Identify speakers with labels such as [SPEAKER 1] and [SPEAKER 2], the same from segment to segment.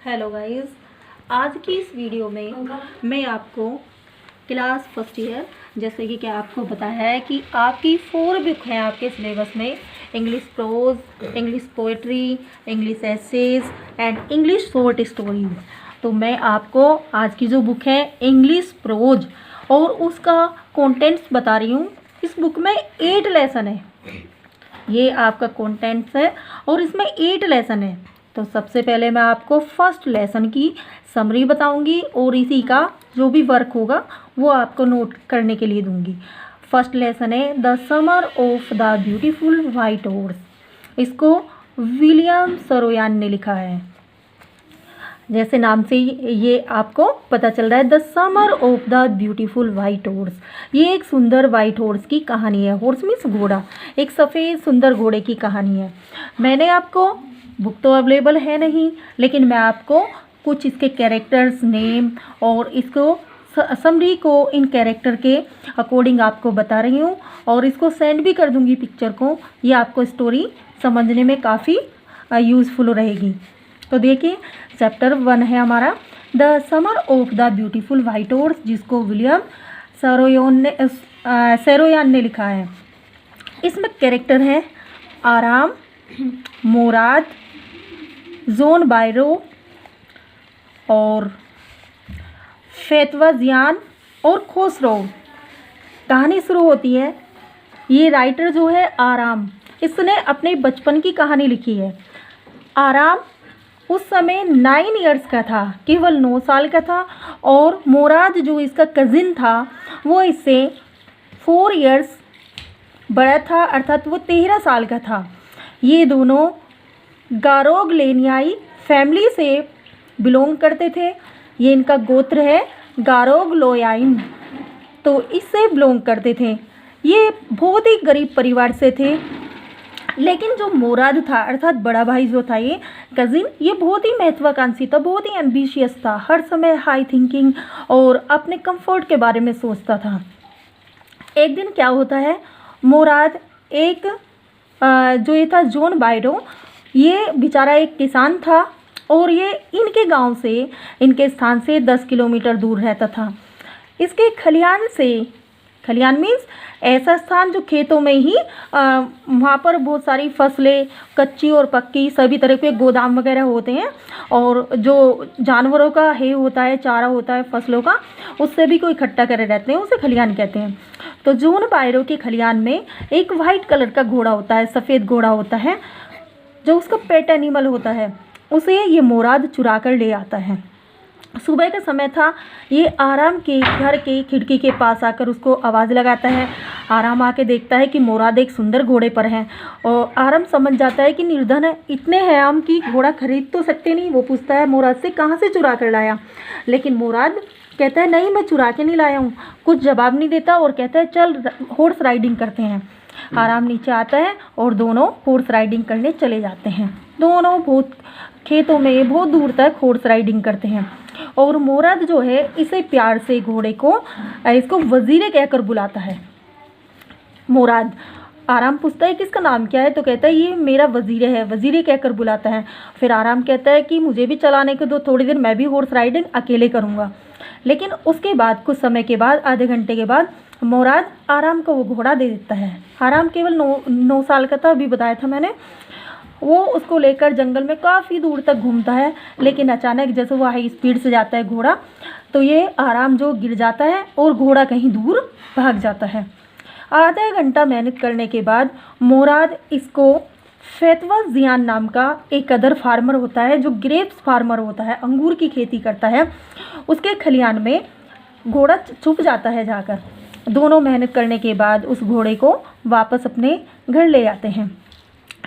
[SPEAKER 1] Hello guys, आज की इस वीडियो में मैं आपको क्लास फर्स्ट ईयर जैसे कि क्या आपको पता है कि आपकी 4 बुक हैं आपके सिलेबस में। English prose, English poetry, English essays and English short stories. तो मैं आपको आज की जो बुक है इंग्लिश प्रोज और उसका कंटेंट्स बता रही हूँ। इस बुक में 8 लेसन है, ये आपका कंटेंट्स है और इसमें 8 लेसन है। तो सबसे पहले मैं आपको फर्स्ट लेसन की समरी बताऊंगी और इसी का जो भी वर्क होगा वो आपको नोट करने के लिए दूंगी। फर्स्ट लेसन है the summer of the beautiful white horse. इसको विलियम सरोयान ने लिखा है। जैसे नाम से ये आपको पता चल रहा है, the summer of the beautiful white horse. ये एक सुंदर वाइट हॉर्स की कहानी है। हॉर्स मीन्स घोड़ा, एक सफ़ेद सुंदर घोड़े की कहानी है। मैंने आपको, बुक तो अवेलेबल है नहीं, लेकिन मैं आपको कुछ इसके कैरेक्टर्स नेम और इसको समरी को इन कैरेक्टर के अकॉर्डिंग आपको बता रही हूँ और इसको सेंड भी कर दूँगी पिक्चर को। ये आपको स्टोरी समझने में काफ़ी यूज़फुल रहेगी। तो देखिए, चैप्टर 1 है हमारा the summer of the beautiful white horse, जिसको विलियम सरोयान ने लिखा है। इसमें कैरेक्टर है आराम, मुराद, जोन बायरो और फेतवा-जियान और खुसरो। कहानी शुरू होती है, ये राइटर जो है आराम, इसने अपने बचपन की कहानी लिखी है। आराम उस समय 9 इयर्स का था, केवल 9 साल का था, और मुराद जो इसका कज़िन था वो इससे 4 इयर्स बड़ा था, अर्थात वो 13 साल का था। ये दोनों गारोगलेनियाई फैमिली से बिलोंग करते थे। ये इनका गोत्र है गारोगलोयाइन, तो इससे बिलोंग करते थे। ये बहुत ही गरीब परिवार से थे, लेकिन जो मुराद था अर्थात बड़ा भाई जो था, ये कज़िन, ये बहुत ही महत्वाकांक्षी था, बहुत ही एम्बिशियस था, हर समय हाई थिंकिंग और अपने कंफर्ट के बारे में सोचता था। एक दिन क्या होता है, मुराद एक जो ये था जोन बायरो, ये बेचारा एक किसान था और ये इनके गांव से, इनके स्थान से 10 किलोमीटर दूर रहता था। इसके खलियान से, खलियान मीन्स ऐसा स्थान जो खेतों में ही वहाँ पर बहुत सारी फसलें, कच्ची और पक्की, सभी तरह के गोदाम वगैरह होते हैं, और जो जानवरों का है होता है, चारा होता है फसलों का, उससे भी कोई इकट्ठा करे रहते हैं, उसे खलियान कहते हैं। तो जोन बायरो के खलियान में एक वाइट कलर का घोड़ा होता है, सफ़ेद घोड़ा होता है, जो उसका पेट एनिमल होता है। उसे ये मुराद चुरा कर ले आता है। सुबह का समय था, ये आराम के घर के खिड़की के पास आकर उसको आवाज़ लगाता है। आराम आके देखता है कि मुराद एक सुंदर घोड़े पर है, और आराम समझ जाता है कि निर्धन है, इतने हैं हम कि घोड़ा खरीद तो सकते नहीं। वो पूछता है मुराद से, कहाँ से चुरा कर लाया? लेकिन मुराद कहता है, नहीं, मैं चुरा के नहीं लाया हूँ। कुछ जवाब नहीं देता और कहता है, चल हॉर्स राइडिंग करते हैं। आराम नीचे आता है और दोनों हॉर्स राइडिंग करने चले जाते हैं। दोनों बहुत खेतों में बहुत दूर तक हॉर्स राइडिंग करते हैं, और मुराद जो है इसे प्यार से घोड़े को, इसको वजीरे कहकर बुलाता है। मुराद, आराम पूछता है किसका नाम क्या है, तो कहता है ये मेरा वजीरे है, वजीरे कहकर बुलाता है। फिर आराम कहता है कि मुझे भी चलाने को दो, थोड़ी देर मैं भी हॉर्स राइडिंग अकेले करूँगा। लेकिन उसके बाद कुछ समय के बाद, आधे घंटे के बाद, मुराद आराम को वो घोड़ा दे देता है। आराम केवल 9 साल का था, अभी बताया था मैंने। वो उसको लेकर जंगल में काफ़ी दूर तक घूमता है, लेकिन अचानक जैसे वो हाई स्पीड से जाता है घोड़ा, तो ये आराम जो गिर जाता है और घोड़ा कहीं दूर भाग जाता है। आधा घंटा मेहनत करने के बाद मुराद इसको फेतवा-जियान नाम का एक अदर फार्मर होता है, जो ग्रेप्स फार्मर होता है, अंगूर की खेती करता है, उसके खलियान में घोड़ा छुप जाता है जाकर। दोनों मेहनत करने के बाद उस घोड़े को वापस अपने घर ले आते हैं।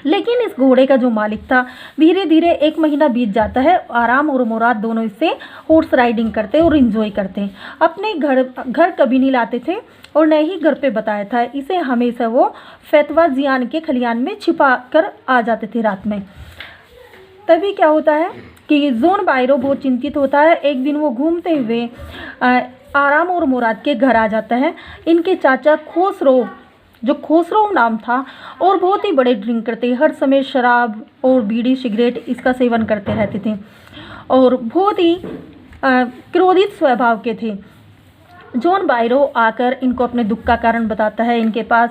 [SPEAKER 1] लेकिन इस घोड़े का जो मालिक था, धीरे धीरे 1 महीना बीत जाता है। आराम और मुराद दोनों इससे हॉर्स राइडिंग करते और इन्जॉय करते। अपने घर कभी नहीं लाते थे और न ही घर पे बताया था। इसे हमेशा वो फेतवा-जियान के खलियान में छिपा कर आ जाते थे रात में। तभी क्या होता है कि जोन बायरो बहुत चिंतित होता है। एक दिन वो घूमते हुए आराम और मुराद के घर आ जाता है। इनके चाचा खुसरो, जो खुसरो नाम था, और बहुत ही बड़े ड्रिंक करते, हर समय शराब और बीड़ी सिगरेट इसका सेवन करते रहते थे। और बहुत ही क्रोधित स्वभाव के थे। जॉन बायरो आकर इनको अपने दुख का कारण बताता है, इनके पास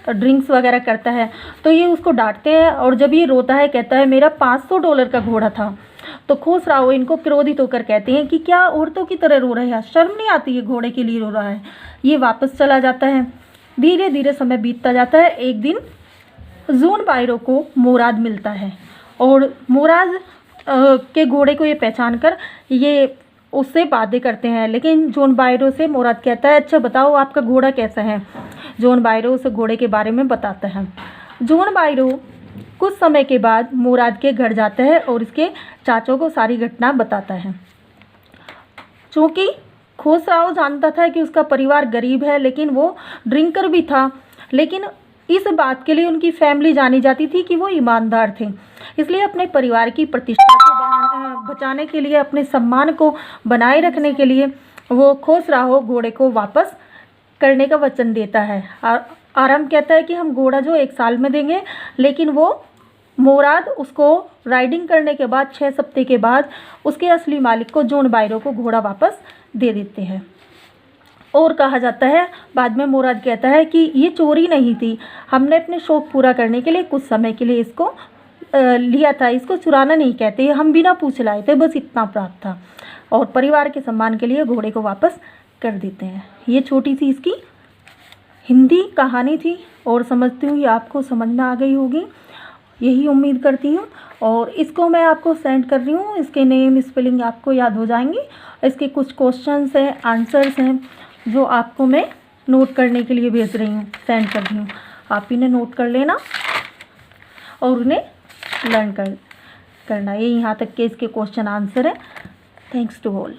[SPEAKER 1] ड्रिंक्स वगैरह करता है, तो ये उसको डांटते हैं। और जब ये रोता है कहता है मेरा $500 का घोड़ा था। तो खुसराओ इनको क्रोधित होकर कहते हैं कि क्या औरतों की तरह रो रहे हैं, शर्म नहीं आती है, घोड़े के लिए रो रहा है। ये वापस चला जाता है। धीरे धीरे समय बीतता जाता है। एक दिन जॉन बायरो को मोराद मिलता है और मोराद के घोड़े को ये पहचान कर ये उससे बातें करते हैं। लेकिन जॉन बायरो से मोराद कहता है अच्छा बताओ आपका घोड़ा कैसा है। जॉन बायरो उस घोड़े के बारे में बताता है। जॉन बायरो कुछ समय के बाद मोराद के घर जाता है और इसके चाचों को सारी घटना बताता है। चूँकि खुसराओ जानता था कि उसका परिवार गरीब है, लेकिन वो ड्रिंकर भी था, लेकिन इस बात के लिए उनकी फैमिली जानी जाती थी कि वो ईमानदार थे। इसलिए अपने परिवार की प्रतिष्ठा को बचाने के लिए, अपने सम्मान को बनाए रखने के लिए वो खुसराओ घोड़े को वापस करने का वचन देता है। आराम कहता है कि हम घोड़ा जो 1 साल में देंगे, लेकिन वो मोराद उसको राइडिंग करने के बाद 6 हफ्ते के बाद उसके असली मालिक को जॉन बायरो को घोड़ा वापस दे देते हैं। और कहा जाता है बाद में मोराद कहता है कि ये चोरी नहीं थी, हमने अपने शौक़ पूरा करने के लिए कुछ समय के लिए इसको लिया था, इसको चुराना नहीं कहते, हम बिना पूछ लाए थे, बस इतना प्राप्त था। और परिवार के सम्मान के लिए घोड़े को वापस कर देते हैं। ये छोटी सी इसकी हिंदी कहानी थी और समझती हूँ ये आपको समझ में आ गई होगी, यही उम्मीद करती हूँ। और इसको मैं आपको सेंड कर रही हूँ, इसके नेम स्पेलिंग आपको याद हो जाएंगी। इसके कुछ क्वेश्चंस हैं, आंसर्स हैं जो आपको मैं नोट करने के लिए भेज रही हूँ, सेंड कर रही हूँ। आप इन्हें नोट कर लेना और उन्हें लर्न करना। ये यहाँ तक के इसके क्वेश्चन आंसर है। Thanks to all.